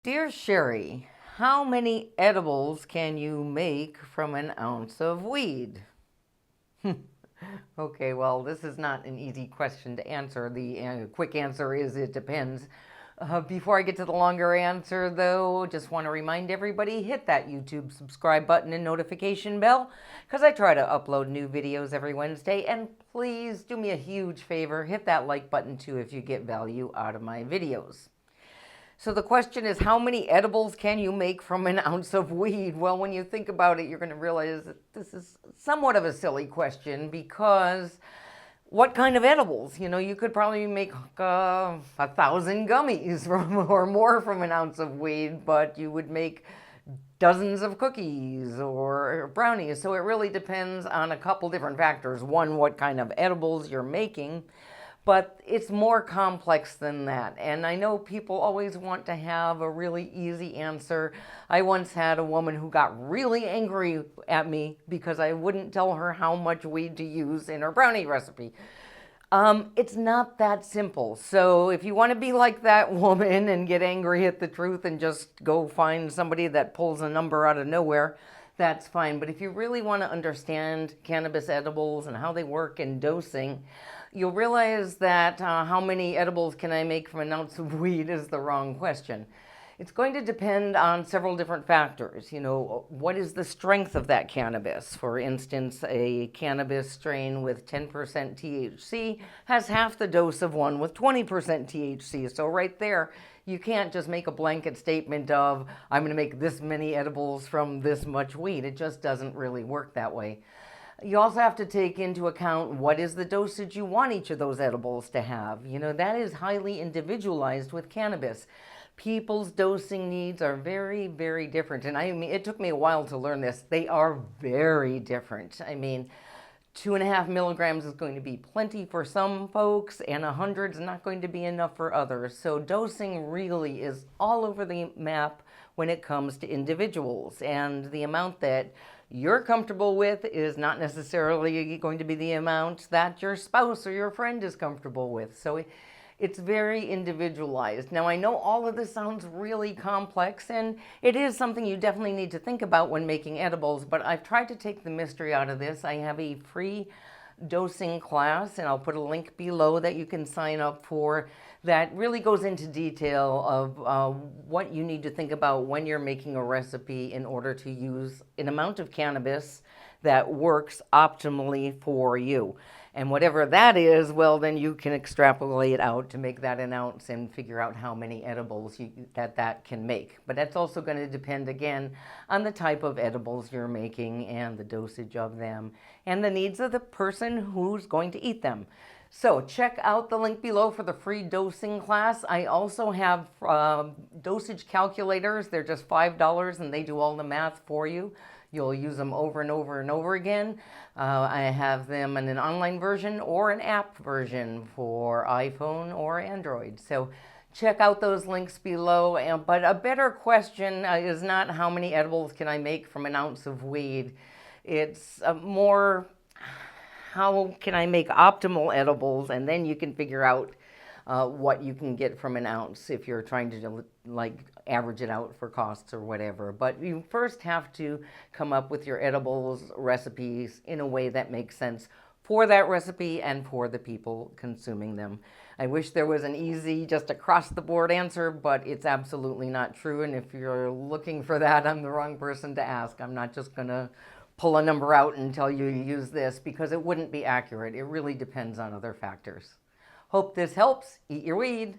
Dear Cheri, how many edibles can you make from an ounce of weed? Okay, well, this is not an easy question to answer. The quick answer is it depends. Before I get to the longer answer, though, just want to remind everybody, hit that YouTube subscribe button and notification bell, because I try to upload new videos every Wednesday. And please do me a huge favor, hit that like button too if you get value out of my videos. So the question is, how many edibles can you make from an ounce of weed? Well, when you think about it, you're going to realize that this is somewhat of a silly question, because what kind of edibles? You know, you could probably make 1,000 gummies from, or more from an ounce of weed, but you would make dozens of cookies or brownies. So it really depends on a couple different factors. One, what kind of edibles you're making. But it's more complex than that. And I know people always want to have a really easy answer. I once had a woman who got really angry at me because I wouldn't tell her how much weed to use in her brownie recipe. It's not that simple. So if you want to be like that woman and get angry at the truth and just go find somebody that pulls a number out of nowhere, that's fine. But if you really want to understand cannabis edibles and how they work and dosing, you'll realize that how many edibles can I make from an ounce of weed is the wrong question. It's going to depend on several different factors. You know, what is the strength of that cannabis? For instance, a cannabis strain with 10% THC has half the dose of one with 20% THC. So right there, you can't just make a blanket statement of, I'm going to make this many edibles from this much weed. It just doesn't really work that way. You also have to take into account what is the dosage you want each of those edibles to have. You know, that is highly individualized with cannabis. People's dosing needs are very, very different. And I mean, it took me a while to learn this. They are very different. I mean, 2.5 milligrams is going to be plenty for some folks, and 100 is not going to be enough for others. So dosing really is all over the map when it comes to individuals. And the amount that you're comfortable with is not necessarily going to be the amount that your spouse or your friend is comfortable with. So it's very individualized. Now, I know all of this sounds really complex, and it is something you definitely need to think about when making edibles, but I've tried to take the mystery out of this. I have a free dosing class, and I'll put a link below that you can sign up for, that really goes into detail of what you need to think about when you're making a recipe in order to use an amount of cannabis that works optimally for you. And whatever that is, well, then you can extrapolate out to make that an ounce and figure out how many edibles that can make. But that's also going to depend, again, on the type of edibles you're making and the dosage of them and the needs of the person who's going to eat them. So check out the link below for the free dosing class. I also have dosage calculators. They're just $5 and they do all the math for you. You'll use them over and over and over again. I have them in an online version or an app version for iPhone or Android. So check out those links below. But a better question is not how many edibles can I make from an ounce of weed. It's more, how can I make optimal edibles, and then you can figure out what you can get from an ounce if you're trying to like average it out for costs or whatever. But you first have to come up with your edibles recipes in a way that makes sense for that recipe and for the people consuming them. I wish there was an easy, just across the board answer, but it's absolutely not true. And if you're looking for that, I'm the wrong person to ask. I'm not just going to pull a number out and tell you use this, because it wouldn't be accurate. It really depends on other factors. Hope this helps. Eat your weed.